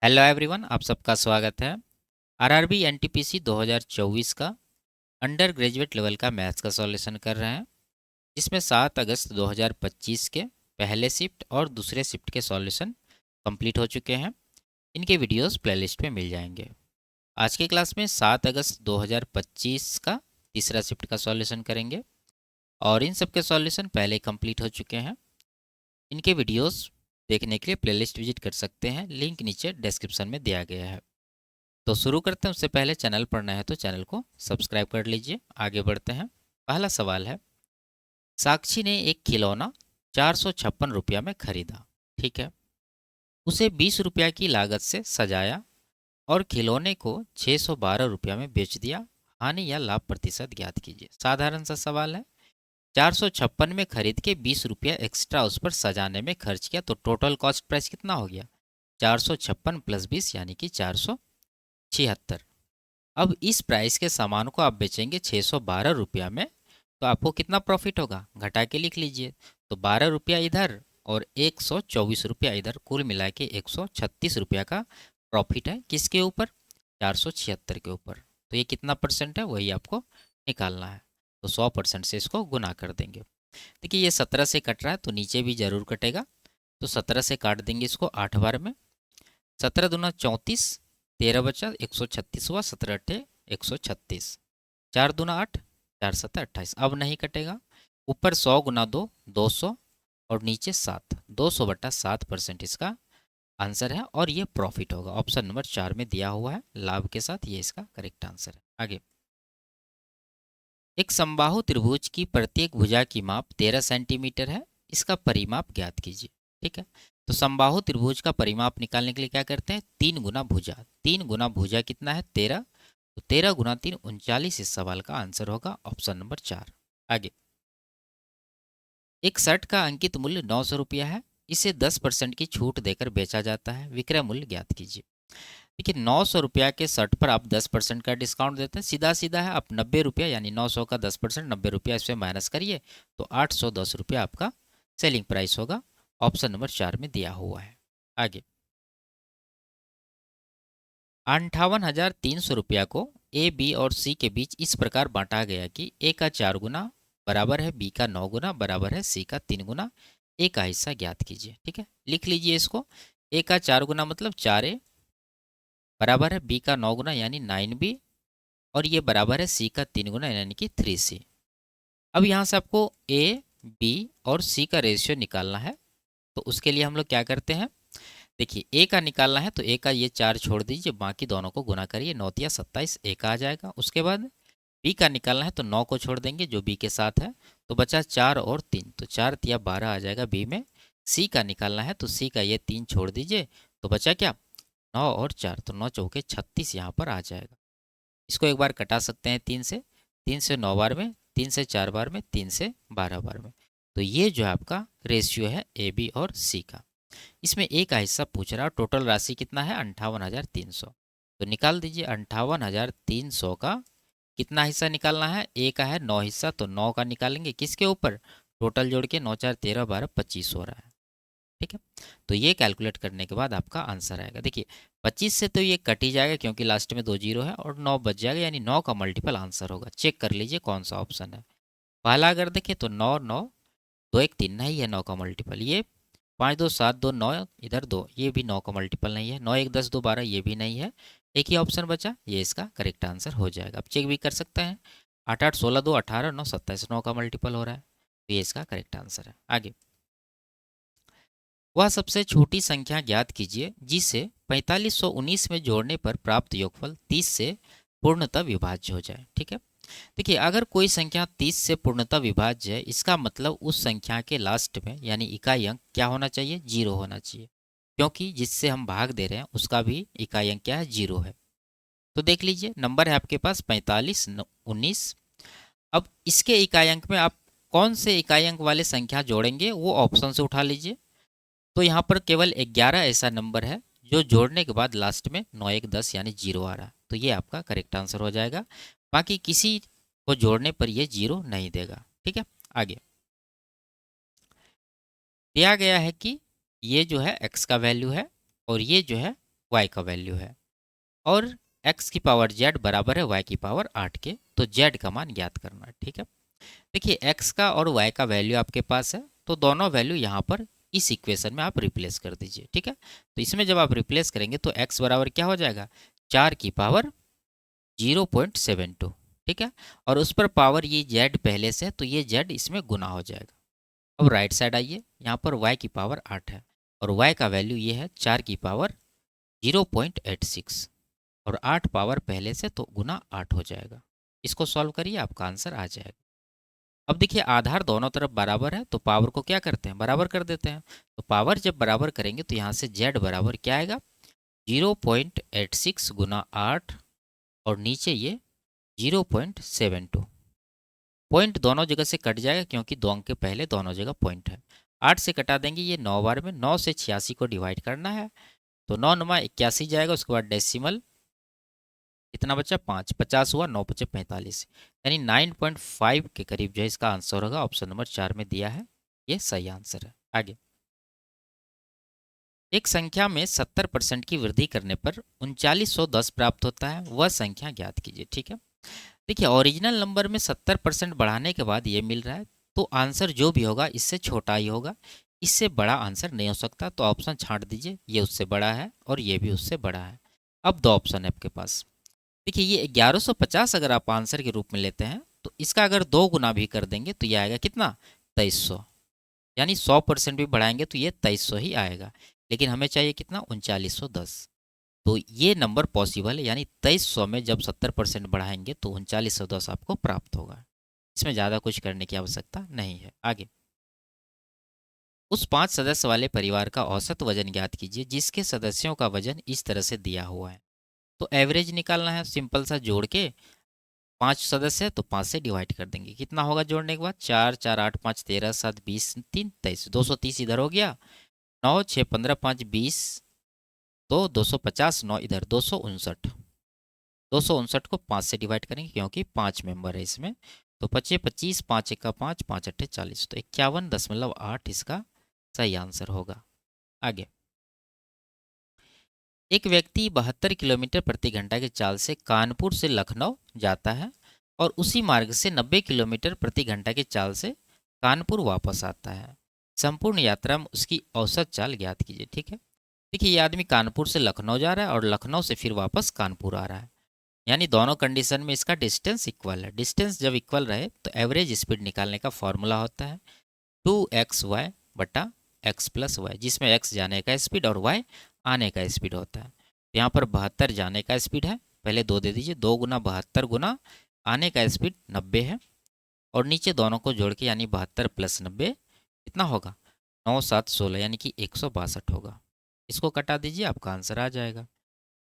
Hello everyone, आप सबका स्वागत है। आरआरबी एनटीपीसी 2024 का अंडर ग्रेजुएट लेवल का मैथ्स का सॉल्यूशन कर रहे हैं, जिसमें 7 अगस्त 2025 के पहले शिफ्ट और दूसरे शिफ्ट के सॉल्यूशन कंप्लीट हो चुके हैं। इनके वीडियोस प्लेलिस्ट में मिल जाएंगे। आज की क्लास में 7 अगस्त 2025 का तीसरा शिफ्ट का सॉल्यूशन करेंगे और इन सब के सॉल्यूशन पहले कंप्लीट हो चुके हैं। इनके वीडियोस देखने के लिए प्लेलिस्ट विजिट कर सकते हैं, लिंक नीचे डिस्क्रिप्शन में दिया गया है। तो शुरू करते हैं। उससे पहले चैनल पर नए हैं तो चैनल को सब्सक्राइब कर लीजिए। आगे बढ़ते हैं। पहला सवाल है, साक्षी ने एक खिलौना 456 रुपया में खरीदा। ठीक है, उसे 20 रुपया की लागत से सजाया और खिलौने को 612 रुपया में बेच दिया। हानि या लाभ प्रतिशत ज्ञात कीजिए। साधारण सा सवाल है। 456 में खरीद के 20 रुपया एक्स्ट्रा उस पर सजाने में खर्च किया, तो टोटल कॉस्ट प्राइस कितना हो गया? 456 + 20 यानी कि 476। अब इस प्राइस के सामान को आप बेचेंगे 612 रुपया में, तो आपको कितना प्रॉफिट होगा? घटा के लिख लीजिए। तो 12 रुपया इधर और 124 रुपया इधर, कुल मिला के 136 रुपया का प्रॉफिट है। किसके ऊपर? 476 के ऊपर। तो ये कितना परसेंट है वही आपको निकालना है। तो 100% से इसको गुना कर देंगे। देखिए ये 17 से कट रहा है तो नीचे भी जरूर कटेगा। तो 17 से काट देंगे इसको 8 बार में। 17 दूना 34, 13 बचा 136 हुआ, 17 अट्ठे 136, 4 दूना 8, 4 सत्ता 28। अब नहीं कटेगा। ऊपर 100 गुना 2 200 और नीचे 7, 200/7% इसका आंसर है और ये प्रॉफिट होगा। ऑप्शन नंबर 4 में दिया हुआ है लाभ के साथ, ये इसका करेक्ट आंसर है। आगे, एक समबाहु त्रिभुज की प्रत्येक भुजा की माप 13 सेंटीमीटर है। इसका परिमाप ज्ञात कीजिए। ठीक है, तो समबाहु त्रिभुज का परिमाप निकालने के लिए क्या करते हैं? 3 गुना भुजा। 3 गुना भुजा कितना है? 13। तो 13 गुना 3 39। इस सवाल का आंसर होगा ऑप्शन नंबर 4। आगे, एक शर्ट का अंकित मूल्य 900 रुपया है। इसे 10% की छूट देकर बेचा जाता है। विक्रय मूल्य ज्ञात कीजिए। देखिए 900 रुपया के शर्ट पर आप 10% का डिस्काउंट देते हैं। सीधा सीधा है, आप 90 रुपया यानी 900 का 10%, 90 रुपया इसमें माइनस करिए तो 810 रुपया आपका सेलिंग प्राइस होगा। ऑप्शन नंबर 4 में दिया हुआ है। आगे, 58,300 रुपया को ए, बी और सी के बीच इस प्रकार बांटा गया कि ए का 4 गुना बराबर है बी का 9 गुना बराबर है सी का 3 गुना। ए का हिस्सा ज्ञात कीजिए। ठीक है, लिख लीजिए इसको। ए का 4 गुना मतलब 4A बराबर है बी का 9 गुना यानी 9B और ये बराबर है सी का 3 गुना यानी कि 3C। अब यहाँ से आपको ए, बी और सी का रेशियो निकालना है। तो उसके लिए हम लोग क्या करते हैं? देखिए ए का निकालना है तो ए का ये 4 छोड़ दीजिए, बाकी दोनों को गुना करिए, 9 या 27 ए का आ जाएगा। उसके बाद बी का निकालना है तो 9 को छोड़ देंगे जो बी के साथ है, तो बचा 4 और 3, तो 4 या 12 आ जाएगा बी में। सी का निकालना है तो सी का ये 3 छोड़ दीजिए, तो बचा क्या? 9 और 4, तो 9 चौके 36 यहाँ पर आ जाएगा। इसको एक बार कटा सकते हैं 3 से। 3 से 9 बार में, 3 से 4 बार में, 3 से 12 बार में। तो ये जो है आपका रेशियो है ए, बी और सी का। इसमें ए का हिस्सा पूछ रहा है। टोटल राशि कितना है? 58,300। तो निकाल दीजिए। 58,300 का कितना हिस्सा निकालना है? ए का है 9 हिस्सा, तो 9 का निकालेंगे किसके ऊपर? टोटल जोड़ के 9 4 13 12 25 हो रहा है। ठीक है, तो ये कैलकुलेट करने के बाद आपका आंसर आएगा। देखिए 25 से तो ये कट ही जाएगा क्योंकि लास्ट में 2 जीरो है, और 9 बच जाएगा यानी 9 का मल्टीपल आंसर होगा। चेक कर लीजिए कौन सा ऑप्शन है। पहला अगर देखें तो 9 9 2 1 3 नहीं है 9 का मल्टीपल। ये 5 2 7 2 9 इधर 2, ये भी 9 का मल्टीपल नहीं है। 9 1 10 2 12 ये भी नहीं है। एक ही ऑप्शन बचा, ये इसका करेक्ट आंसर हो जाएगा। आप चेक भी कर सकते हैं। 8 8 16 2 18 9 27, 9 का मल्टीपल हो रहा है, तो ये इसका करेक्ट आंसर है। आगे, वह सबसे छोटी संख्या ज्ञात कीजिए जिसे 4519 में जोड़ने पर प्राप्त योगफल 30 से पूर्णतः विभाज्य हो जाए। ठीक है, देखिए अगर कोई संख्या 30 से पूर्णतः विभाज्य है, इसका मतलब उस संख्या के लास्ट में यानी इकाई अंक क्या होना चाहिए? 0 होना चाहिए, क्योंकि जिससे हम भाग दे रहे हैं उसका भी इकाई अंक क्या है? 0 है। तो देख लीजिए नंबर है आपके पास 4519। अब इसके इकाई अंक में आप कौन से इकाई अंक वाले संख्या जोड़ेंगे वो ऑप्शन से उठा लीजिए। तो यहाँ पर केवल 11 ऐसा नंबर है जो जोड़ने के बाद लास्ट में 9 1 10 यानी 0 आ रहा है, तो ये आपका करेक्ट आंसर हो जाएगा। बाकी किसी को जोड़ने पर ये 0 नहीं देगा। ठीक है, आगे दिया गया है कि ये जो है x का वैल्यू है और ये जो है y का वैल्यू है, और x की पावर z बराबर है y की पावर 8 के, तो z का मान ज्ञात करना है। ठीक है, देखिए x का और y का वैल्यू आपके पास है, तो दोनों वैल्यू यहाँ पर इस इक्वेशन में आप रिप्लेस कर दीजिए। ठीक है, तो इसमें जब आप रिप्लेस करेंगे तो x बराबर क्या हो जाएगा, 4 की पावर 0.72। ठीक है, और उस पर पावर ये z पहले से है, तो ये z इसमें गुना हो जाएगा। अब राइट साइड आइए, यहाँ पर y की पावर 8 है और y का वैल्यू ये है 4 की पावर 0.86, और 8 पावर पहले से तो गुना 8 हो जाएगा। इसको सॉल्व करिए, आपका आंसर आ जाएगा। अब देखिए आधार दोनों तरफ बराबर है, तो पावर को क्या करते हैं, बराबर कर देते हैं। तो पावर जब बराबर करेंगे तो यहाँ से z बराबर क्या आएगा, 0.86 गुना 8, और नीचे ये 0.72। पॉइंट दोनों जगह से कट जाएगा क्योंकि दो अंक के पहले दोनों जगह पॉइंट है। 8 से कटा देंगे, ये 9 बार में 9 से 86 को डिवाइड करना है, तो 9 नमा 81 जाएगा। उसके बाद डेसिमल कितना बचा, 5, 50 हुआ, 9 बचे 45, यानी 9.5 के करीब जो है इसका आंसर होगा। ऑप्शन नंबर 4 में दिया है, ये सही आंसर है। आगे, एक संख्या में 70% की वृद्धि करने पर 3910 प्राप्त होता है, वह संख्या ज्ञात कीजिए। ठीक है, देखिए ओरिजिनल नंबर में 70% बढ़ाने के बाद ये मिल रहा है, तो आंसर जो भी होगा इससे छोटा ही होगा, इससे बड़ा आंसर नहीं हो सकता। तो ऑप्शन छांट दीजिए, ये उससे बड़ा है और ये भी उससे बड़ा है। अब दो ऑप्शन है आपके पास। देखिए ये 1150 अगर आप आंसर के रूप में लेते हैं, तो इसका अगर 2 गुना भी कर देंगे तो ये आएगा कितना, 2300, यानी 100% भी बढ़ाएंगे तो ये 2300 ही आएगा। लेकिन हमें चाहिए कितना, 3910। तो ये नंबर पॉसिबल है, यानी 2300 में जब 70% बढ़ाएंगे तो 3910 आपको प्राप्त होगा। इसमें ज़्यादा कुछ करने की आवश्यकता नहीं है। आगे, उस 5 सदस्य वाले परिवार का औसत वजन ज्ञात कीजिए जिसके सदस्यों का वजन इस तरह से दिया हुआ है। तो एवरेज निकालना है, सिंपल सा जोड़ के, 5 सदस्य है तो 5 से डिवाइड कर देंगे। कितना होगा जोड़ने के बाद, 4 4 8 5 13 7 20 3 23, 230 इधर हो गया, 9 6 15 5 20, तो 250, 9 इधर 259। 259 को 5 से डिवाइड करेंगे क्योंकि 5 मेंबर है इसमें, तो 25 25 5 1 का 5 5 अट्ठे 40, तो 51.8 इसका सही आंसर होगा। आगे, एक व्यक्ति 72 किलोमीटर प्रति घंटा की चाल से कानपुर से लखनऊ जाता है और उसी मार्ग से 90 किलोमीटर प्रति घंटा की चाल से कानपुर वापस आता है। संपूर्ण यात्रा में उसकी औसत चाल ज्ञात कीजिए। ठीक है, देखिए ये आदमी कानपुर से लखनऊ जा रहा है और लखनऊ से फिर वापस कानपुर आ रहा है, यानी दोनों कंडीशन में इसका डिस्टेंस इक्वल है। डिस्टेंस जब इक्वल रहे तो एवरेज स्पीड निकालने का फॉर्मूला होता है 2xy बटा x प्लस वाई, जिसमें x जाने का स्पीड और y आने का स्पीड होता है। तो यहाँ पर 72 जाने का स्पीड है, पहले 2 दे दीजिए, 2 गुना 72 गुना आने का स्पीड 90 है, और नीचे दोनों को जोड़ के यानी 72 प्लस 90 कितना होगा, 9 7 16, यानी कि 162 होगा। इसको कटा दीजिए, आपका आंसर आ जाएगा।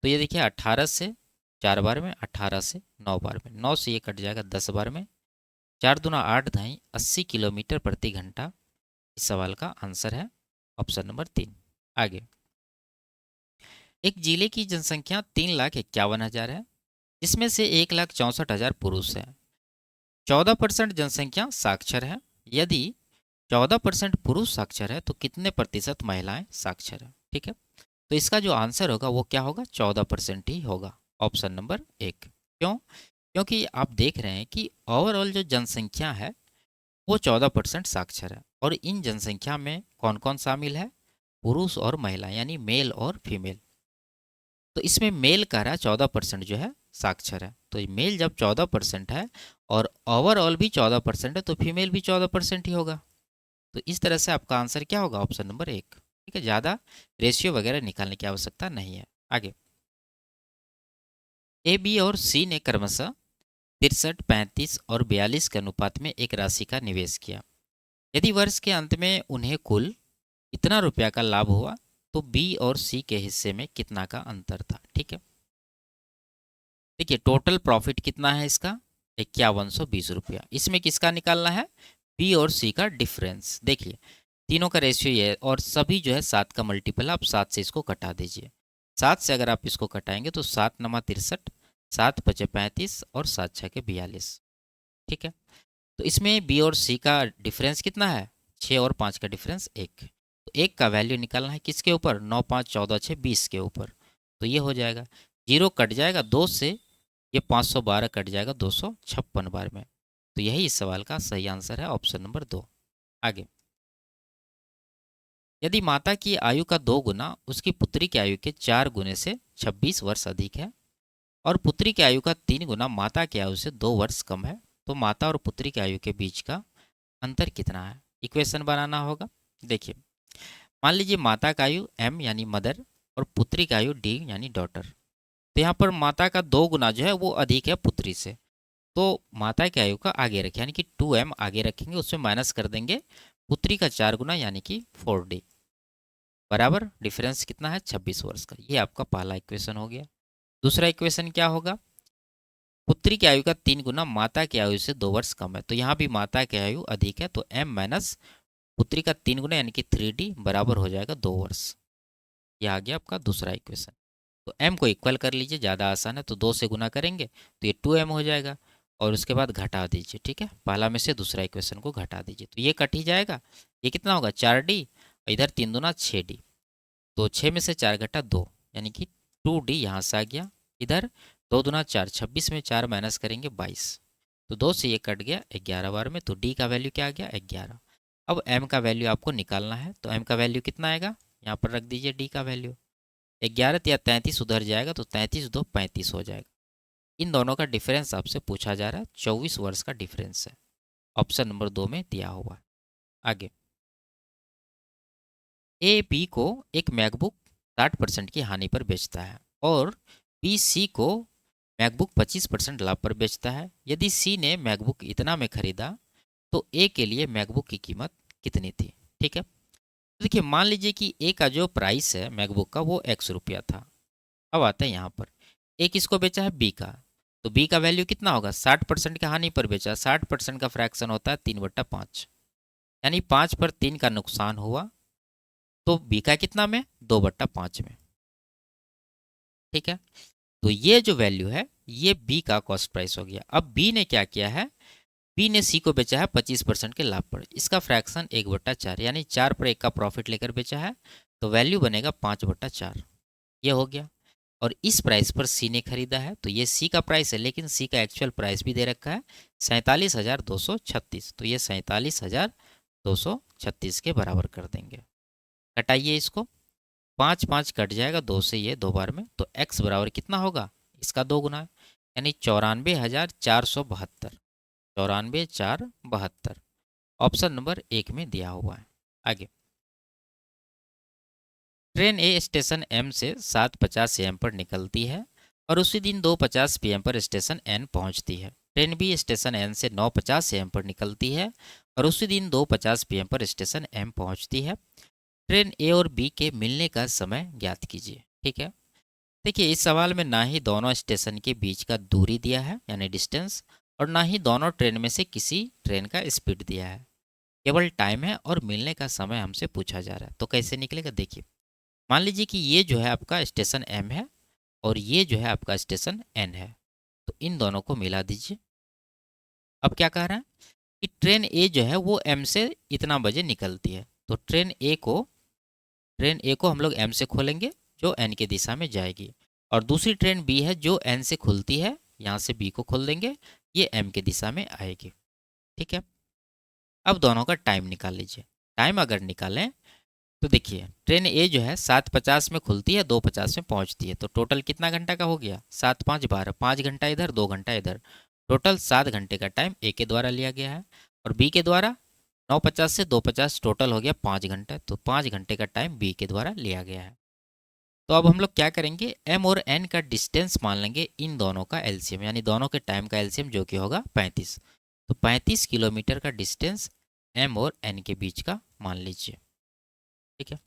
तो ये देखिए 18 से 4 बार में, 18 से 9 बार में, 9 से ये कट जाएगा 10 बार में, 4 दूना 8 धाई 80 किलोमीटर प्रति घंटा इस सवाल का आंसर है, ऑप्शन नंबर 3। आगे, एक जिले की जनसंख्या 3,51,000 है, जिसमें से 1,64,000 पुरुष है। 14% जनसंख्या साक्षर है। यदि 14% पुरुष साक्षर है तो कितने प्रतिशत महिलाएं साक्षर है। ठीक है, तो इसका जो आंसर होगा वो क्या होगा, 14% ही होगा, ऑप्शन नंबर 1। क्यों, क्योंकि आप देख रहे हैं कि ओवरऑल जो जनसंख्या है वो 14% साक्षर है, और इन जनसंख्या में कौन कौन शामिल है, पुरुष और महिला, यानी मेल और फीमेल। तो इसमें मेल कह रहा है 14% जो है साक्षर है, तो मेल जब 14% है और ओवरऑल भी 14% है तो फीमेल भी 14% ही होगा। तो इस तरह से आपका आंसर क्या होगा, ऑप्शन नंबर 1। ठीक है, ज़्यादा रेशियो वगैरह निकालने की आवश्यकता नहीं है। आगे, ए बी और सी ने क्रमशः 63 35 और 42 के अनुपात में एक राशि का निवेश किया। यदि वर्ष के अंत में उन्हें कुल इतना रुपया का लाभ हुआ तो बी और सी के हिस्से में कितना का अंतर था। ठीक है, देखिए टोटल प्रॉफिट कितना है इसका, 5120 रुपया। इसमें किसका निकालना है, बी और सी का डिफरेंस। देखिए तीनों का रेशियो ये है और सभी जो है 7 का मल्टीपल, आप 7 से इसको कटा दीजिए। 7 से अगर आप इसको कटाएंगे तो 7 नमा 63, 7 पचे 35 और 7 छः के 42। ठीक है, तो इसमें बी और सी का डिफरेंस कितना है, 6 और 5 का डिफरेंस 1। तो 1 का वैल्यू निकालना है किसके ऊपर, 9 5 14 6 20 के ऊपर। तो ये हो जाएगा, 0 कट जाएगा 2 से, ये 512 कट जाएगा 256 बार में। तो यही इस सवाल का सही आंसर है, ऑप्शन नंबर 2। आगे, यदि माता की आयु का 2 गुना उसकी पुत्री की आयु के 4 गुने से 26 वर्ष अधिक है और पुत्री की आयु का 3 गुना माता की आयु से 2 वर्ष कम है, तो माता और पुत्री की आयु के बीच का अंतर कितना है? इक्वेशन बनाना होगा। देखिए, मान लीजिए माता का आयु m यानी मदर और पुत्री का आयु d यानी डॉटर। तो यहाँ पर माता का 2 गुना जो है वो अधिक है पुत्री से, तो माता की आयु का आगे रखें यानी कि 2m आगे रखेंगे, उसमें माइनस कर देंगे पुत्री का 4 गुना यानी कि 4d, बराबर डिफरेंस कितना है? 26 वर्ष का। ये आपका पहला इक्वेशन हो गया। दूसरा इक्वेशन क्या होगा? पुत्री की आयु का 3 गुना माता की आयु से 2 वर्ष कम है, तो यहाँ भी माता की आयु अधिक है, तो m माइनस पुत्री का 3 गुना यानी कि 3d बराबर हो जाएगा 2 वर्ष। यह आ गया आपका दूसरा इक्वेशन। तो m को इक्वल कर लीजिए, ज़्यादा आसान है, तो 2 से गुना करेंगे तो ये 2m हो जाएगा और उसके बाद घटा दीजिए। ठीक है, पहला में से दूसरा इक्वेशन को घटा दीजिए, तो ये कट ही जाएगा। ये कितना होगा? 4d, इधर 3 दूना 6d, तो 6 में से 4 घटा 2 यानी कि 2d यहाँ से आ गया। इधर 2 दूना 4, 26 में 4 माइनस करेंगे 22, तो 2 से ये कट गया 11 बार में, तो d का वैल्यू क्या आ गया? 11। अब m का वैल्यू आपको निकालना है, तो m का वैल्यू कितना आएगा? यहाँ पर रख दीजिए d का वैल्यू। 11 या 33 उधर जाएगा तो 33 2 35 हो जाएगा। इन दोनों का डिफरेंस आपसे पूछा जा रहा है, 24 वर्ष का डिफरेंस है, ऑप्शन नंबर 2 में दिया हुआ है। आगे, ए बी को एक मैकबुक 60% की हानि पर बेचता है और बी सी को मैकबुक 25% लाभ पर बेचता है। यदि सी ने मैकबुक इतना में खरीदा तो ए के लिए मैकबुक की कीमत कितनी थी? ठीक है, तो देखिए, मान लीजिए कि ए का जो प्राइस है मैकबुक का वो ₹100 था। अब आता है यहाँ पर, ए किसको बेचा है? बी का, तो बी का वैल्यू कितना होगा? 60% की हानि पर बेचा, 60% का फ्रैक्शन होता है 3/5, यानी 5 पर 3 का नुकसान हुआ, तो बी का कितना में? 2/5 में। ठीक है, तो ये जो वैल्यू है ये बी का कॉस्ट प्राइस हो गया। अब बी ने क्या किया है? बी ने सी को बेचा है 25% के लाभ पर, इसका फ्रैक्शन 1/4 यानी 4 पर 1 का प्रॉफिट लेकर बेचा है, तो वैल्यू बनेगा 5/4। ये हो गया। और इस प्राइस पर सी ने खरीदा है, तो ये सी का प्राइस है, लेकिन सी का एक्चुअल प्राइस भी दे रखा है 47,236, तो ये 47,236 के बराबर कर देंगे। कटाइए इसको, 5 5 कट जाएगा 2 से, ये 2 बार में, तो x बराबर कितना होगा? इसका 2 गुना है, यानी 94,472, 94,472, ऑप्शन नंबर 1 में दिया हुआ है। आगे, ट्रेन ए स्टेशन एम से 7:50 AM पर निकलती है और उसी दिन 2:50 PM पर स्टेशन एन पहुंचती है। ट्रेन बी स्टेशन एन से 9:50 AM पर निकलती है और उसी दिन 2:50 PM पर स्टेशन एम पहुंचती है। ट्रेन ए और बी के मिलने का समय ज्ञात कीजिए। ठीक है, देखिए, इस सवाल में ना ही दोनों स्टेशन के बीच का दूरी दिया है यानी डिस्टेंस, और ना ही दोनों ट्रेन में से किसी ट्रेन का स्पीड दिया है, केवल टाइम है और मिलने का समय हमसे पूछा जा रहा है। तो कैसे निकलेगा? देखिए, मान लीजिए कि ये जो है आपका स्टेशन एम है और ये जो है आपका स्टेशन एन है, तो इन दोनों को मिला दीजिए। अब क्या कह रहा है कि ट्रेन ए जो है वो एम से इतना बजे निकलती है, तो ट्रेन ए को हम लोग एम से खोलेंगे जो एन की दिशा में जाएगी, और दूसरी ट्रेन बी है जो एन से खुलती है, यहाँ से बी को खोल देंगे, ये एम की दिशा में आएगी। ठीक है, अब दोनों का टाइम निकाल लीजिए। टाइम अगर निकालें तो देखिए, ट्रेन ए जो है 7:50 में खुलती है, 2:50 में पहुंचती है, तो टोटल कितना घंटा का हो गया? 7 5 12, 5 घंटा इधर 2 घंटा इधर, टोटल 7 घंटे का टाइम ए के द्वारा लिया गया है, और बी के द्वारा 9:50 से 2:50 टोटल हो गया 5 घंटा, तो 5 घंटे का टाइम बी के द्वारा लिया गया है। तो अब हम लोग क्या करेंगे? एम और एन का डिस्टेंस मान लेंगे इन दोनों का एलसीएम, यानी दोनों के टाइम का एलसीएम जो कि होगा 35, तो 35 किलोमीटर का डिस्टेंस एम और एन के बीच का मान लीजिए। ठीक है,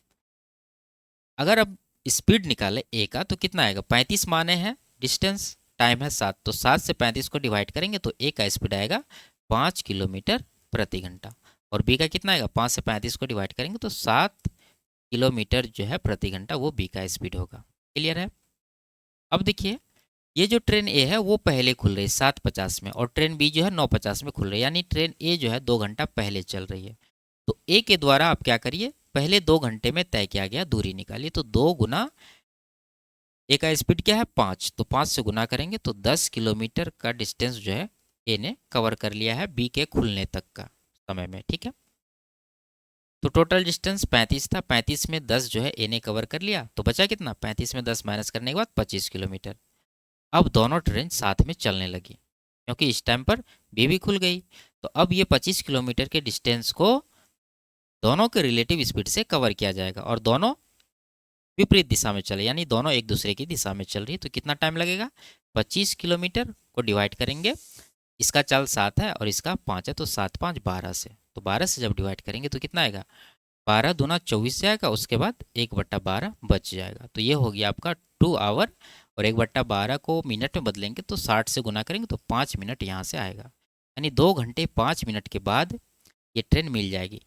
अगर अब स्पीड निकाले ए का तो कितना आएगा? 35 माने हैं डिस्टेंस, टाइम है 7, तो 7 से 35 को डिवाइड करेंगे तो ए का स्पीड आएगा 5 किलोमीटर प्रति घंटा, और बी का कितना आएगा? 5 से 35 को डिवाइड करेंगे तो 7 किलोमीटर जो है प्रति घंटा, वो बी का स्पीड होगा। क्लियर है? अब देखिए, ये जो ट्रेन ए है वो पहले खुल रही है 7:50 में, और ट्रेन बी जो है 9:50 में खुल रही है, यानी ट्रेन ए जो है 2 घंटा पहले चल रही है। तो ए के द्वारा आप क्या करिए? पहले 2 घंटे में तय किया गया दूरी निकालिए, तो 2 गुना ए का स्पीड क्या है 5, तो 5 से गुना करेंगे तो 10 किलोमीटर का डिस्टेंस जो है ए ने कवर कर लिया है बी के खुलने तक का समय में। ठीक है, तो टोटल डिस्टेंस 35 था, 35 में 10 जो है ए ने कवर कर लिया, तो बचा कितना, 35 में 10 माइनस करने के बाद 25 किलोमीटर। अब दोनों ट्रेन साथ में चलने लगी क्योंकि इस टाइम पर बी भी खुल गई, तो अब ये 25 किलोमीटर के डिस्टेंस को दोनों के रिलेटिव स्पीड से कवर किया जाएगा और दोनों विपरीत दिशा में चले, यानी दोनों एक दूसरे की दिशा में चल रही है। तो कितना टाइम लगेगा, 25 किलोमीटर को डिवाइड करेंगे, इसका चाल 7 है और इसका 5 है, तो 7 5 12 से, तो 12 से जब डिवाइड करेंगे तो कितना आएगा, 12 दूना 24 जाएगा, उसके बाद 1/12 बच जाएगा। तो ये हो गया आपका 2 आवर, और 1/12 को मिनट में बदलेंगे तो 60 से गुना करेंगे तो 5 मिनट यहाँ से आएगा, यानी 2 घंटे 5 मिनट के बाद ये ट्रेन मिल जाएगी।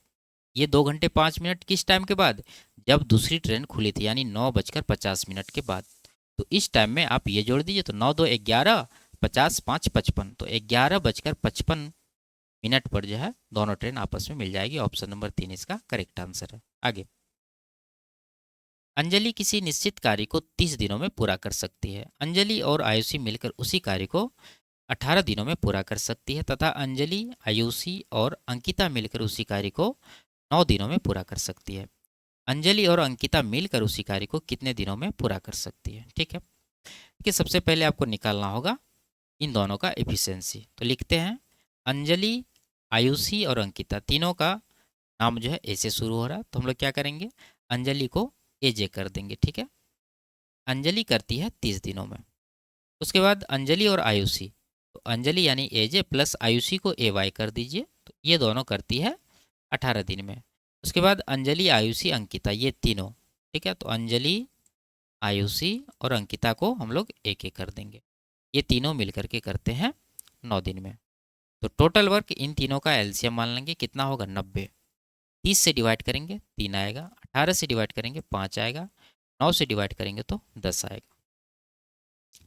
ये 2 घंटे 5 मिनट किस टाइम के बाद, जब दूसरी ट्रेन खुली थी, यानी 9:50 के बाद। तो इस टाइम में आप ये जोड़ दीजिए, तो 9 2 11, 50 5 55, तो 11:55 पर जो है दोनों ट्रेन आपस में मिल जाएगी। ऑप्शन नंबर 3 इसका करेक्ट आंसर है। आगे, अंजलि किसी निश्चित कार्य को 30 दिनों में पूरा कर सकती है। अंजलि और आयुषी मिलकर उसी कार्य को 18 दिनों में पूरा कर सकती है, तथा अंजलि, आयुषी और अंकिता मिलकर उसी कार्य को 9 दिनों में पूरा कर सकती है। अंजलि और अंकिता मिलकर उसी कार्य को कितने दिनों में पूरा कर सकती है। ठीक है, देखिए सबसे पहले आपको निकालना होगा इन दोनों का एफिशिएंसी। तो लिखते हैं अंजलि, आयुषी और अंकिता तीनों का नाम जो है ए से शुरू हो रहा है, तो हम लोग क्या करेंगे, अंजलि को ए जे कर देंगे। ठीक है, अंजलि करती है 30 दिनों में। उसके बाद अंजलि और आयुषी, तो अंजलि यानी ए जे प्लस आयुषी को ए वाई कर दीजिए, तो ये दोनों करती है 18 दिन में। उसके बाद अंजलि, आयुषी, अंकिता, ये तीनों, ठीक है, तो अंजलि, आयुषी और अंकिता को हम लोग एक एक कर देंगे, ये तीनों मिलकर के करते हैं 9 दिन में। तो टोटल वर्क इन तीनों का एलसीएम मान लेंगे, कितना होगा 90। 30 से डिवाइड करेंगे 3 आएगा, 18 से डिवाइड करेंगे 5 आएगा, 9 से डिवाइड करेंगे तो 10 आएगा।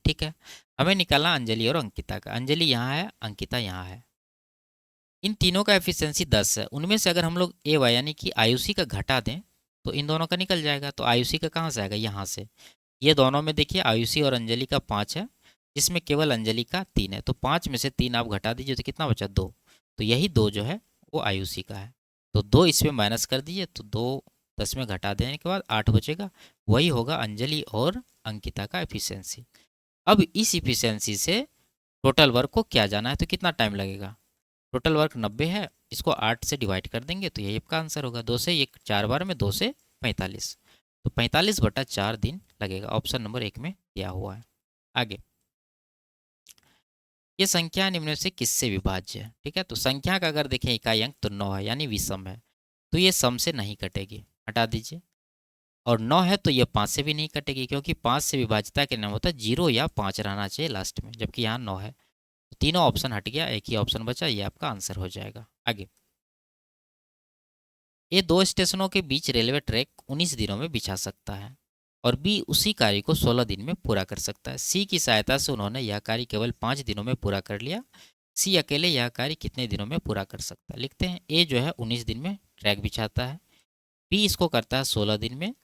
ठीक है, हमें निकालना अंजलि और अंकिता का। अंजलि यहाँ है, अंकिता यहाँ है, इन तीनों का एफिशिएंसी 10 है। उनमें से अगर हम लोग ए वाई यानी कि आयुषी का घटा दें तो इन दोनों का निकल जाएगा। तो आयुषी का कहाँ से आएगा, यहाँ से। ये दोनों में देखिए आयुषी और अंजलि का 5 है, जिसमें केवल अंजलि का 3 है, तो 5 में से 3 आप घटा दीजिए तो कितना बचा 2, तो यही 2 जो है वो आयुषी का है। तो 2 इसमें माइनस कर दीजिए, तो 2 10 में घटा देने के बाद 8 बचेगा, वही होगा अंजलि और अंकिता का एफिशिएंसी। अब इस इफिशियंसी से टोटल वर्क को क्या जाना है, तो कितना टाइम लगेगा। टोटल वर्क 90 है, इसको 8 से डिवाइड कर देंगे तो यही आपका आंसर होगा। 2 से ये 4 बार में 2 से 45, तो 45/4 दिन लगेगा। ऑप्शन नंबर 1 में दिया हुआ है। आगे, ये संख्या निम्न में से किससे विभाज्य है। ठीक है, तो संख्या का अगर देखें इकाई अंक तो 9 है, यानी विषम है, तो ये सम से नहीं कटेगी, हटा दीजिए। और 9 है तो ये 5 से भी नहीं कटेगी, क्योंकि 5 से विभाज्यता के नाम होता है 0 या 5 रहना चाहिए लास्ट में, जबकि यहाँ 9 है। तो तीनों ऑप्शन हट गया, एक ही ऑप्शन बचा, ये आपका आंसर हो जाएगा। आगे, ए 2 स्टेशनों के बीच रेलवे ट्रैक 19 दिनों में बिछा सकता है, और बी उसी कार्य को 16 दिन में पूरा कर सकता है। सी की सहायता से उन्होंने यह कार्य केवल 5 दिनों में पूरा कर लिया। सी अकेले यह कार्य कितने दिनों में पूरा कर सकता है। लिखते हैं ए जो है 19 दिन में ट्रैक बिछाता है, बी इसको करता है 16 दिन में,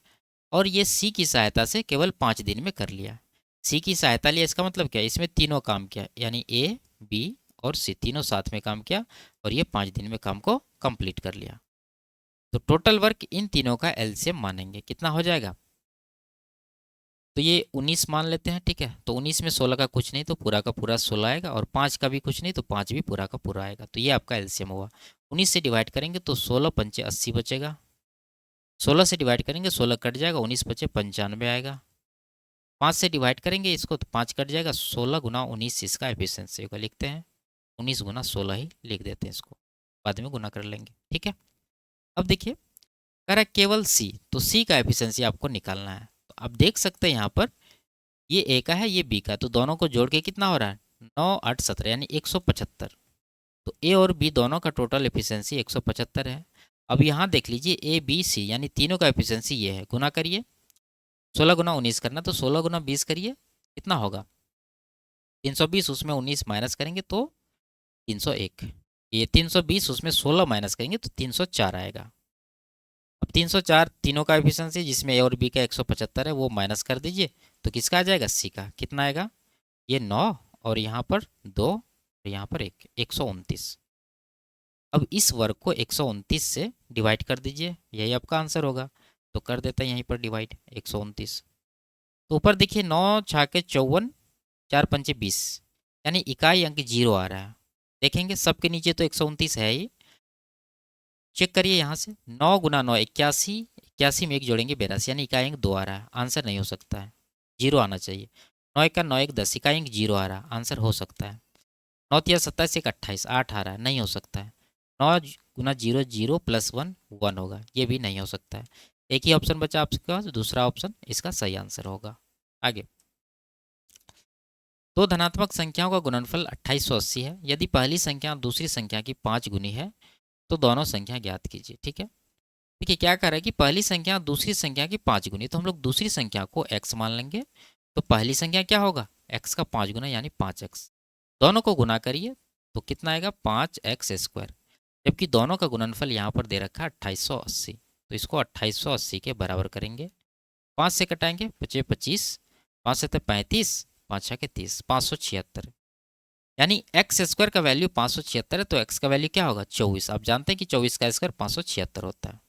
और ये सी की सहायता से केवल 5 दिन में कर लिया। सी की सहायता लिया, इसका मतलब क्या है, इसमें तीनों काम किया, यानी ए, बी और सी तीनों साथ में काम किया, और ये 5 दिन में काम को कंप्लीट कर लिया। तो टोटल वर्क इन तीनों का एलसीएम मानेंगे, कितना हो जाएगा, तो ये 19 मान लेते हैं। ठीक है, तो 19 में 16 का कुछ नहीं तो पूरा का पूरा 16 आएगा, और 5 का भी कुछ नहीं तो 5 भी पूरा का पूरा आएगा, तो ये आपका एलसीएम हुआ। 19 से डिवाइड करेंगे तो 16 पंचे 80 बचेगा, 16 से डिवाइड करेंगे 16 कट जाएगा, 19 बचे 95 आएगा। 5 से डिवाइड करेंगे इसको तो 5 कट जाएगा, 16 गुना 19 इसका एफिशिएंसी होगा। लिखते हैं 19 गुना 16 ही लिख देते हैं, इसको बाद में गुना कर लेंगे। ठीक है, अब देखिए कह रहा है केवल सी, तो सी का एफिशिएंसी आपको निकालना है। तो आप देख सकते हैं यहाँ पर ये ए का है, ये बी का, तो दोनों को जोड़ के कितना हो रहा है 9 8 17, यानी 175। तो ए और बी दोनों का टोटल एफिशिएंसी 175 है। अब यहाँ देख लीजिए ए बी सी यानी तीनों का एफिशिएंसी ये है, गुना करिए, 16 गुना 19 करना, तो 16 गुना 20 करिए, कितना होगा 320, उसमें 19 माइनस करेंगे तो 301, ये 320 उसमें 16 माइनस करेंगे तो 304 आएगा। अब 304 तीनों का एफिशिएंसी, जिसमें ए और बी का 175 है, वो माइनस कर दीजिए तो किसका आ जाएगा? सी का। कितना आएगा? ये 9 और यहाँ पर 2 और यहाँ पर 1, 129। अब इस वर्ग को 129 से डिवाइड कर दीजिए, यही आपका आंसर होगा। तो कर देते हैं यहीं पर डिवाइड 129। तो ऊपर देखिए 9 छाके 54, 4 पंचे 20, यानी इकाई अंक 0 आ रहा है। देखेंगे सबके नीचे तो 129 है ही। चेक करिए यहाँ से, 9 गुना 9 81, 81 में 1 जोड़ेंगे 82, यानी इकाई अंक 2 आ रहा है। आंसर नहीं हो सकता है, 0 आना चाहिए। 9 1 9 1 10, इकाई अंक 0 आ रहा है, आंसर हो सकता है। 9 3 27 1 28, 8 आ रहा है, नहीं हो सकता है। 9 गुना 0 0 प्लस 1 1 होगा, ये भी नहीं हो सकता है। एक ही ऑप्शन बचा आपके पास, दूसरा ऑप्शन इसका सही आंसर होगा। आगे, दो धनात्मक संख्याओं का गुणनफल 2880 है। यदि पहली संख्या दूसरी संख्या की 5 गुनी है तो दोनों संख्या ज्ञात कीजिए। ठीक है, देखिए क्या कर रहा है कि पहली संख्या दूसरी संख्या की 5 गुनी, तो हम लोग दूसरी संख्या को x मान लेंगे। तो पहली संख्या क्या होगा? x का 5 गुना यानी 5x। दोनों को गुना करिए तो कितना आएगा? 5x²। जबकि दोनों का गुणनफल यहाँ पर दे रखा है 2880, तो इसको 2880 के बराबर करेंगे। 5 से कटाएंगे, 25 25, 5 से 35, 5 6 30, 576। यानी x² का वैल्यू 576 है, तो x का वैल्यू क्या होगा? 24। आप जानते हैं कि 24 का स्क्वायर 576 होता है।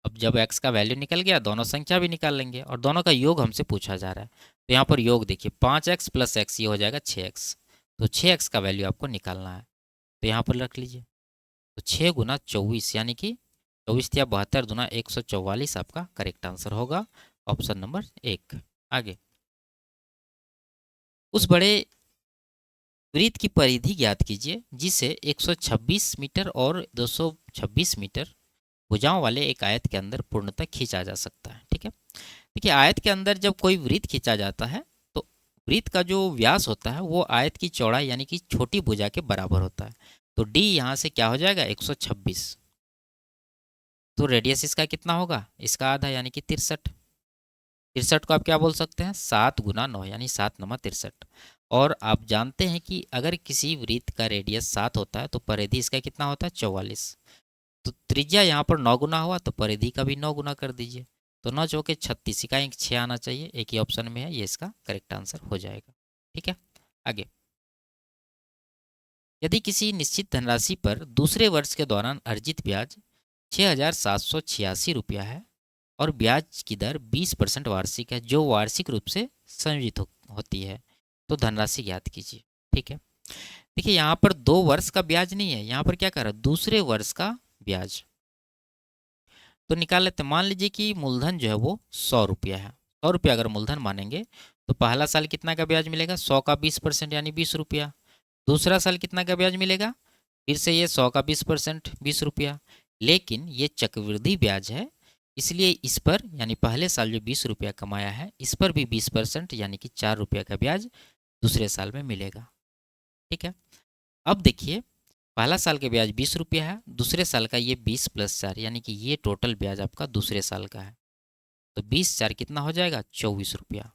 अब जब x का वैल्यू निकल गया, दोनों संख्या भी निकाल लेंगे, और दोनों का योग हमसे पूछा जा रहा है। तो यहाँ पर योग देखिए, 5x + x, ये हो जाएगा 6x। तो 6x का वैल्यू आपको निकालना है, तो यहाँ पर रख लीजिए। तो 6 गुना 24, यानी कि 24 या 72 दुना 144 आपका करेक्ट आंसर होगा, ऑप्शन नंबर 1। आगे, उस बड़े वृत्त की परिधि ज्ञात कीजिए जिसे 126 मीटर और 226 मीटर भुजाओं वाले एक आयत के अंदर पूर्णतः खींचा जा सकता है। ठीक है, देखिए आयत के अंदर जब कोई वृत्त खींचा जाता है तो वृत्त का जो व्यास होता है वो आयत की चौड़ाई यानी कि छोटी भुजा के बराबर होता है। तो डी यहाँ से क्या हो जाएगा? 126। तो रेडियस इसका कितना होगा? इसका आधा यानी कि 63। 63 को आप क्या बोल सकते हैं? 7 गुना 9, यानी 7 9 63। और आप जानते हैं कि अगर किसी वृत्त का रेडियस 7 होता है तो परिधि इसका कितना होता है? 44। तो त्रिज्या यहाँ पर 9 गुना हुआ, तो परिधि का भी 9 गुना कर दीजिए। तो 9 चौके 36, का इंक 6 आना चाहिए, एक ही ऑप्शन में है, ये इसका करेक्ट आंसर हो जाएगा। ठीक है, आगे, यदि किसी निश्चित धनराशि पर दूसरे वर्ष के दौरान अर्जित ब्याज 6,786 रुपया है और ब्याज की दर 20% वार्षिक है, जो वार्षिक रूप से संयोजित होती है, तो धनराशि ज्ञात कीजिए। ठीक है, देखिए यहाँ पर 2 वर्ष का ब्याज नहीं है, यहाँ पर क्या कर रहा है? दूसरे वर्ष का ब्याज। तो निकाल लेते हैं। मान लीजिए कि मूलधन जो है वो 100 रुपया है। 100 रुपया अगर मूलधन मानेंगे तो पहला साल कितना का ब्याज मिलेगा? 100 का 20% यानी 20 रुपया। दूसरा साल कितना का ब्याज मिलेगा? फिर से ये 100 का 20%, 20 रुपया। लेकिन ये चक्रवृद्धि ब्याज है, इसलिए इस पर यानी पहले साल जो 20 रुपया कमाया है इस पर भी 20% यानी कि 4 रुपया का ब्याज दूसरे साल में मिलेगा। ठीक है, अब देखिए पहला साल का ब्याज 20 रुपया है, दूसरे साल का ये 20 + 4 यानी कि ये टोटल ब्याज आपका दूसरे साल का है। तो 20 4 कितना हो जाएगा? 24 रुपया।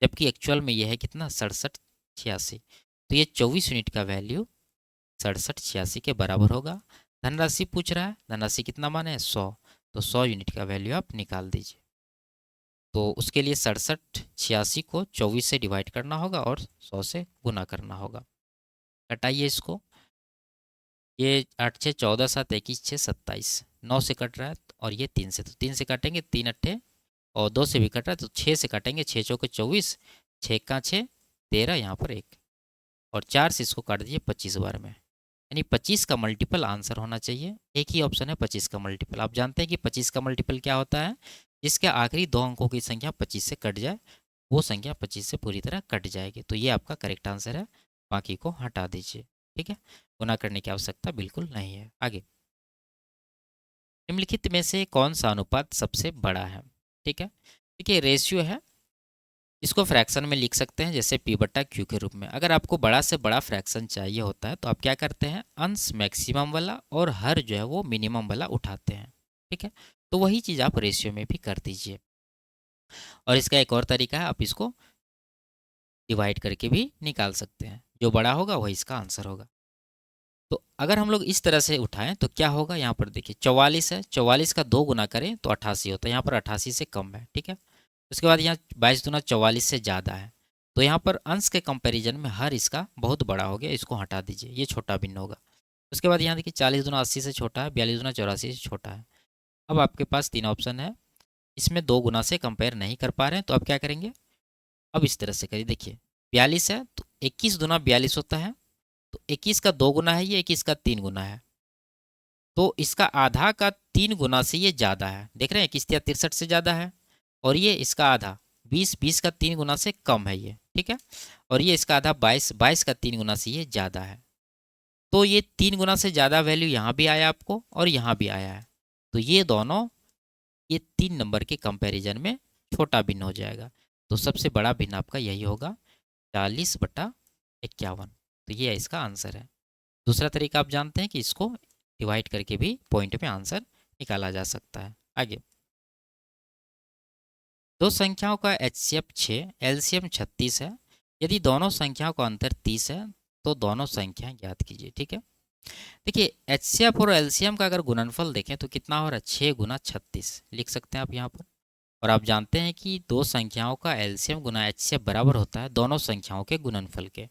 जबकि एक्चुअल में ये है कितना? 6786। तो ये 24 यूनिट का वैल्यू 6786 के बराबर होगा। धनराशि पूछ रहा है, धनराशि कितना माने? 100। तो 100 यूनिट का वैल्यू आप निकाल दीजिए। तो उसके लिए 6786 को 24 से डिवाइड करना होगा और 100 से गुना करना होगा। कटाइए इसको, ये 8 6 14 7 21 6 27, 9 से कट रहा है और ये 3 से, तो 3 से काटेंगे 3 अट्ठे, और 2 से भी कट रहा है तो 6 से काटेंगे, 6 चौके 24, 6 का 6 13, यहाँ पर 1, और 4 से इसको काट दीजिए 25 बार में, यानी 25 का मल्टीपल आंसर होना चाहिए। एक ही ऑप्शन है 25 का मल्टीपल। आप जानते हैं कि 25 का मल्टीपल क्या होता है? जिसके आखिरी 2 अंकों की संख्या 25 से कट जाए, वो संख्या 25 से पूरी तरह कट जाएगी। तो ये आपका करेक्ट आंसर है, बाकी को हटा दीजिए। ठीक है, गुना करने की आवश्यकता बिल्कुल नहीं है। आगे, निम्नलिखित में से कौन सा अनुपात सबसे बड़ा है? ठीक है, देखिए रेशियो है, इसको फ्रैक्शन में लिख सकते हैं जैसे p/q के रूप में। अगर आपको बड़ा से बड़ा फ्रैक्शन चाहिए होता है तो आप क्या करते हैं? अंश मैक्सिमम वाला और हर जो है वो मिनिमम वाला उठाते हैं। ठीक है, तो वही चीज़ आप रेशियो में भी कर दीजिए। और इसका एक और तरीका है, आप इसको डिवाइड करके भी निकाल सकते हैं, जो बड़ा होगा वही इसका आंसर होगा। तो अगर हम लोग इस तरह से उठाएं तो क्या होगा? यहाँ पर देखिए 44 है, 44 का 2 गुना करें तो 88 होता है, यहाँ पर 88 से कम है। ठीक है, उसके बाद यहाँ 22×44 से ज़्यादा है, तो यहाँ पर अंश के कंपैरिजन में हर इसका बहुत बड़ा हो गया, इसको हटा दीजिए, ये छोटा भिन्न होगा। उसके बाद यहाँ देखिए 40×80 से छोटा है, 42×84 से छोटा है। अब आपके पास 3 ऑप्शन है, इसमें 2 गुना से कंपेयर नहीं कर पा रहे हैं, तो अब क्या करेंगे, अब इस तरह से करिए। देखिए 42 है तो 21 दूना 42 होता है, तो 21 का 2 गुना है ये, 21 का 3 गुना है, तो इसका आधा का 3 गुना से ये ज़्यादा है। देख रहे हैं 21×63 से ज़्यादा है, और ये इसका आधा 20 का 3 गुना से कम है ये, ठीक है। और ये इसका आधा 22 का 3 गुना से ये ज़्यादा है। तो ये 3 गुना से ज़्यादा वैल्यू यहाँ भी आया आपको और यहाँ भी आया है, तो ये दोनों ये 3 नंबर के कंपैरिजन में छोटा भिन्न हो जाएगा। तो सबसे बड़ा भिन्न आपका यही होगा 40/51, तो ये इसका आंसर है। दूसरा तरीका आप जानते हैं कि इसको डिवाइड करके भी पॉइंट में आंसर निकाला जा सकता है। आगे, दो संख्याओं का HCF 6 LCM 36 है। यदि दोनों संख्याओं का अंतर 30 है तो दोनों संख्या ज्ञात कीजिए, ठीक है। देखिए HCF और LCM का अगर गुणनफल देखें तो कितना हो रहा है, 6×36 लिख सकते हैं आप यहाँ पर। और आप जानते हैं कि दो संख्याओं का LCM गुना HCF बराबर होता है दोनों संख्याओं के गुणनफल के।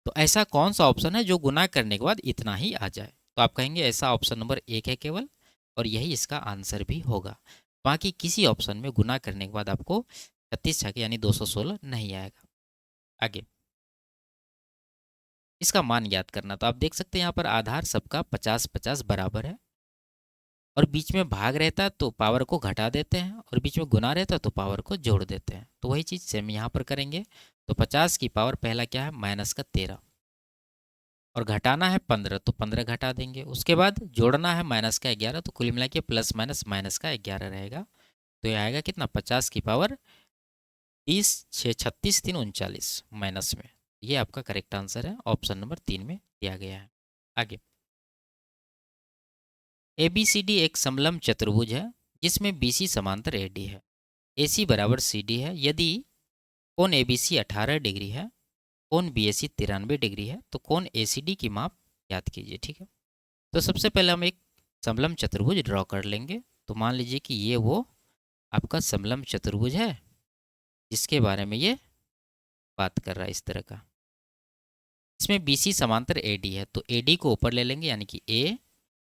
तो ऐसा कौन सा ऑप्शन है जो गुना करने के बाद इतना ही आ जाए, तो आप कहेंगे ऐसा ऑप्शन नंबर 1 है केवल, और यही इसका आंसर भी होगा। बाकी किसी ऑप्शन में गुना करने के बाद आपको 36 यानी 216 नहीं आएगा। आगे, इसका मान याद करना, तो आप देख सकते हैं यहाँ पर आधार सबका 50-50 बराबर है, और बीच में भाग रहता है तो पावर को घटा देते हैं, और बीच में गुना रहता है तो पावर को जोड़ देते हैं। तो वही चीज़ सेम यहाँ पर करेंगे। तो 50 की पावर पहला क्या है, -13, और घटाना है 15 तो 15 घटा देंगे। उसके बाद जोड़ना है -11, तो कुल मिला के प्लस माइनस -11 रहेगा। तो ये आएगा कितना, 50 की पावर 30, 6 36, 3 39 माइनस में। ये आपका करेक्ट आंसर है, ऑप्शन नंबर 3 में दिया गया है। आगे, ABCD एक समलंब चतुर्भुज है जिसमें BC समांतर AD है, AC बराबर CD है। यदि कोण ABC 18 डिग्री है, कोण BAC 93 डिग्री है, तो कोण ACD की माप याद कीजिए, ठीक है। तो सबसे पहले हम एक समलंब चतुर्भुज ड्रॉ कर लेंगे। तो मान लीजिए कि ये वो आपका समलंब चतुर्भुज है जिसके बारे में ये बात कर रहा है, इस तरह का। इसमें BC समांतर AD है, तो AD को ऊपर ले लेंगे, यानी कि A,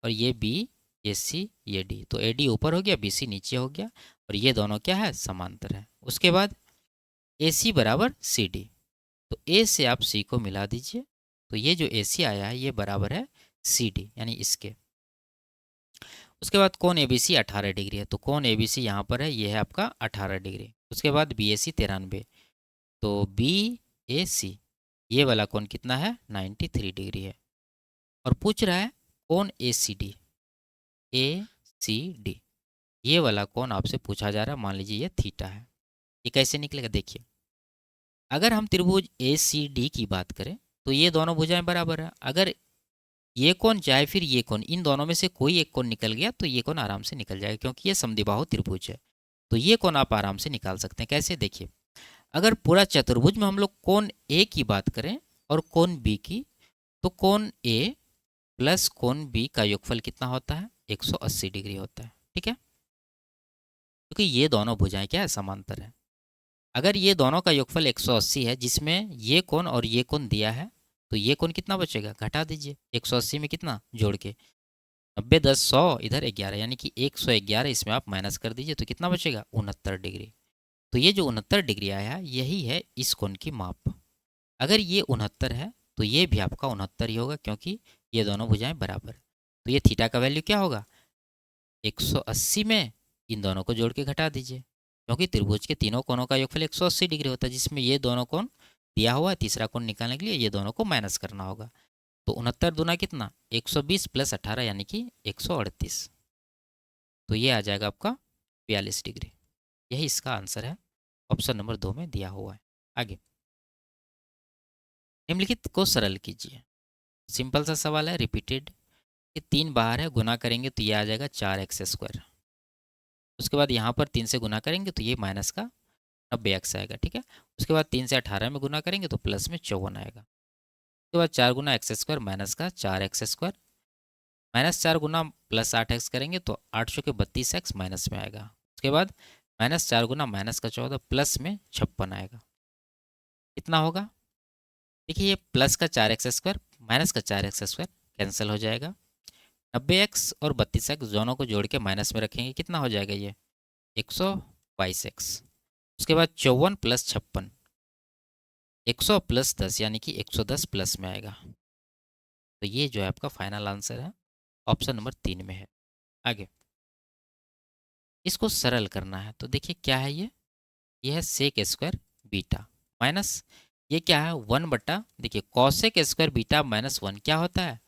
और ये B, ये C, ये D। तो AD ऊपर हो गया, BC नीचे हो गया, और ये दोनों क्या है, समांतर है। उसके बाद AC बराबर CD, तो A से आप C को मिला दीजिए, तो ये जो AC आया है ये बराबर है CD, यानी इसके। उसके बाद कोण ABC 18 डिग्री है, तो कोण ABC यहाँ पर है, ये है आपका 18 डिग्री। उसके बाद BAC 93, तो BAC ये वाला कोण कितना है, 93 डिग्री है। और पूछ रहा है कोण ACD, ACD ये वाला कोण आपसे पूछा जा रहा है, मान लीजिए ये थीटा है। ये कैसे निकलेगा, देखिए अगर हम त्रिभुज ACD की बात करें तो ये दोनों भुजाएं बराबर है। अगर ये कोण चाहे फिर ये कोण, इन दोनों में से कोई एक कोण निकल गया तो ये कोण आराम से निकल जाएगा, क्योंकि ये समद्विबाहु त्रिभुज है। तो ये कोण आप आराम से निकाल सकते हैं। कैसे, देखिए अगर पूरा चतुर्भुज में हम लोग कोण A की बात करें और कोण B की, तो कोण A प्लस कोण B का योगफल कितना होता है, 180 डिग्री होता है, ठीक है। क्योंकि ये दोनों भुजाएं क्या है, समांतर है। अगर ये दोनों का योगफल 180 है जिसमें ये कोण और ये कोण दिया है, तो ये कोण कितना बचेगा, घटा दीजिए 180 में कितना जोड़ के, 90 10 100 इधर 11, यानी कि 111 इसमें आप माइनस कर दीजिए तो कितना बचेगा, 69 डिग्री। तो ये जो 69 डिग्री आया है यही है इस कोण की माप। अगर ये 69 है तो ये भी आपका 69 ही होगा, क्योंकि ये दोनों भुजाएं बराबर। तो ये थीटा का वैल्यू क्या होगा, 180 में इन दोनों को जोड़ के घटा दीजिए, क्योंकि त्रिभुज के तीनों कोणों का योगफल 180 डिग्री होता है, जिसमें ये दोनों कोण दिया हुआ है, तीसरा कोण निकालने के लिए ये दोनों को माइनस करना होगा। तो 69 दूना कितना, 120 प्लस 18 यानी कि 138, तो ये आ जाएगा आपका 42 डिग्री। यही इसका आंसर है, ऑप्शन नंबर 2 में दिया हुआ है। आगे, निम्नलिखित को सरल कीजिए। सिंपल सा सवाल है, रिपीटेड। ये 3 बाहर है, गुना करेंगे तो ये आ जाएगा 4x²। उसके बाद यहाँ पर 3 से गुना करेंगे तो ये माइनस का 90x आएगा, ठीक है। उसके बाद 3 से 18 में गुना करेंगे तो प्लस में 54 आएगा। उसके बाद 4 गुना x² माइनस का 4x², -4 गुना +8x करेंगे तो 8 चौके 32x माइनस में आएगा। उसके बाद -4 गुना -14 प्लस में 56 आएगा। कितना होगा? देखिए ये प्लस का 4x² माइनस का 4x² कैंसिल हो जाएगा। 90x और 32x दोनों को जोड़ के माइनस में रखेंगे, कितना हो जाएगा ये 122x। उसके बाद 54 प्लस 56 100 प्लस 10 यानी कि 110 प्लस में आएगा। तो ये जो है आपका फाइनल आंसर है, ऑप्शन नंबर 3 में है। आगे इसको सरल करना है तो देखिए क्या है ये है सेक स्क्वायर बीटा माइनस ये क्या है 1 देखिए कॉसेक स्क्वायर बीटा -1 क्या होता है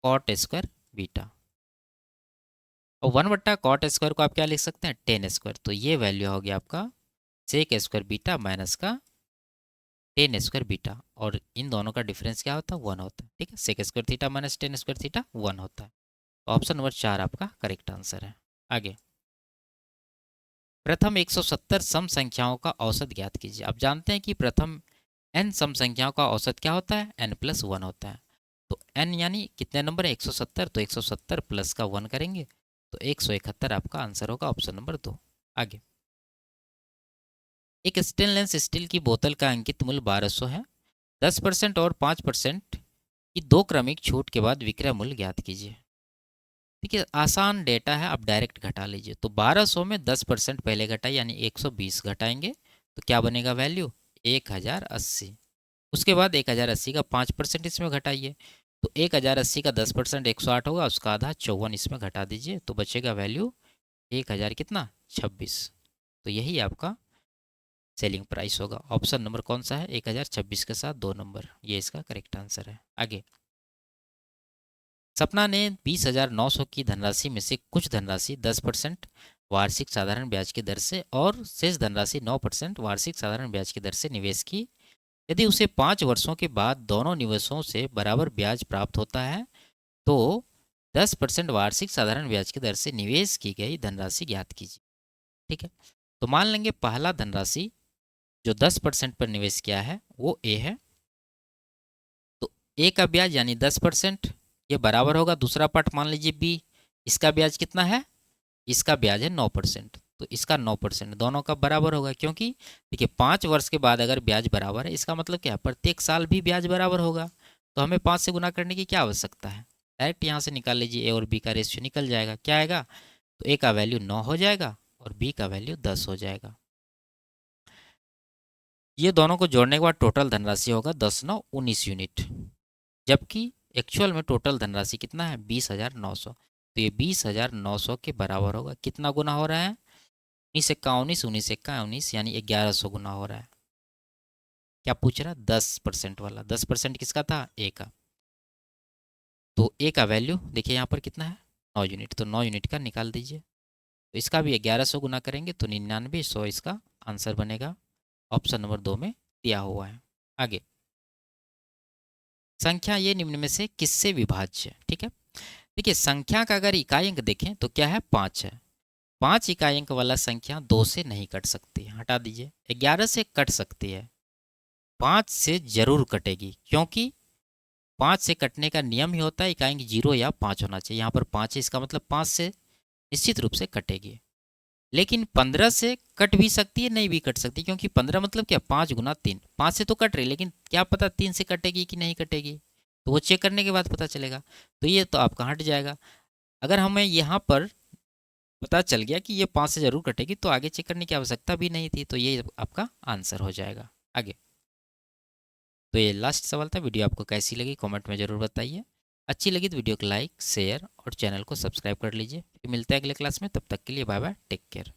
कॉट स्क्वायर बीटा, और 1/कॉट स्क्वायर को आप क्या लिख सकते हैं टेन स्क्वायर। तो ये वैल्यू हो गया आपका सेक स्क्वायर बीटा माइनस का टेन स्क्वायर बीटा, और इन दोनों का डिफरेंस क्या होता है 1 होता है। ठीक है, sec square theta minus tan square theta 1 होता है। तो ऑप्शन नंबर 4 आपका करेक्ट आंसर है। आगे प्रथम 170 सम संख्याओं का औसत ज्ञात कीजिए। आप जानते हैं कि प्रथम n सम संख्याओं का औसत क्या होता है n+1 होता है। तो n यानी कितने नंबर है 170, तो 170 प्लस का 1 करेंगे तो 171 आपका आंसर होगा, ऑप्शन नंबर 2। आगे एक स्टेनलेस स्टील की बोतल का अंकित मूल्य 1200 है। 10% और 5% की दो क्रमिक छूट के बाद विक्रय मूल्य ज्ञात कीजिए। देखिए आसान डेटा है, आप डायरेक्ट घटा लीजिए। तो 1200 में 10% पहले घटाए यानी 120 घटाएंगे तो क्या बनेगा वैल्यू 1080। उसके बाद 1080 का 5% इसमें घटाइए तो 1080 का 10% 108 होगा, उसका आधा 54 इसमें घटा दीजिए तो बचेगा वैल्यू 1000 कितना 26। तो यही आपका सेलिंग प्राइस होगा। ऑप्शन नंबर कौन सा है 1026 के साथ 2 नंबर, ये इसका करेक्ट आंसर है। आगे सपना ने 20,900 की धनराशि में से कुछ धनराशि 10% वार्षिक साधारण ब्याज की दर से और शेष धनराशि 9% वार्षिक साधारण ब्याज की दर से निवेश की। यदि उसे 5 वर्षों के बाद दोनों निवेशों से बराबर ब्याज प्राप्त होता है तो 10% वार्षिक साधारण ब्याज की दर से निवेश की गई धनराशि ज्ञात कीजिए। ठीक है, तो मान लेंगे पहला धनराशि जो 10% पर निवेश किया है वो ए है, तो ए का ब्याज यानी 10% ये बराबर होगा दूसरा पार्ट मान लीजिए बी, इसका ब्याज कितना है इसका ब्याज है 9%, तो इसका 9% दोनों का बराबर होगा क्योंकि देखिए 5 वर्ष के बाद अगर ब्याज बराबर है इसका मतलब क्या है प्रत्येक साल भी ब्याज बराबर होगा। तो हमें 5 से गुना करने की क्या आवश्यकता है, डायरेक्ट यहाँ से निकाल लीजिए ए और बी का रेशियो निकल जाएगा। क्या आएगा तो ए का वैल्यू 9 हो जाएगा और बी का वैल्यू 10 हो जाएगा। ये दोनों को जोड़ने के बाद टोटल धनराशि होगा 10×9=19 यूनिट, जबकि एक्चुअल में टोटल धनराशि कितना है 20,900। तो ये 20,900 के बराबर होगा, कितना गुना हो रहा है 19×19 19×19 यानी 1100 गुना हो रहा है। क्या पूछ रहा है 10% वाला, 10% किसका था ए का। तो ए का वैल्यू देखिए यहाँ पर कितना है 9 यूनिट, तो 9 यूनिट का निकाल दीजिए। तो इसका भी 1100 गुना करेंगे तो 99 इसका आंसर बनेगा, ऑप्शन नंबर 2 में दिया हुआ है। आगे संख्या ये निम्न में से किससे विभाज्य है। ठीक है, देखिए संख्या का अगर इकाई अंक देखें तो क्या है 5 है। 5 इकाई अंक वाला संख्या 2 से नहीं कट सकती, हटा दीजिए। 11 से कट सकती है, 5 से जरूर कटेगी क्योंकि 5 से कटने का नियम ही होता है इकाई अंक 0 या 5 होना चाहिए। यहाँ पर 5 है इसका मतलब 5 से निश्चित रूप से कटेगी। लेकिन 15 से कट भी सकती है नहीं भी कट सकती, क्योंकि 15 मतलब क्या 5×3, 5 से तो कट रही लेकिन क्या पता 3 से कटेगी कि नहीं कटेगी, तो वो चेक करने के बाद पता चलेगा। तो ये तो आपका हट जाएगा। अगर हमें यहाँ पर पता चल गया कि ये 5 से जरूर कटेगी तो आगे चेक करने की आवश्यकता भी नहीं थी, तो ये आपका आंसर हो जाएगा। आगे तो ये लास्ट सवाल था। वीडियो आपको कैसी लगी कमेंट में ज़रूर बताइए। अच्छी लगी तो वीडियो को लाइक शेयर और चैनल को सब्सक्राइब कर लीजिए। फिर मिलते हैं अगले क्लास में, तब तक के लिए बाय बाय, टेक केयर।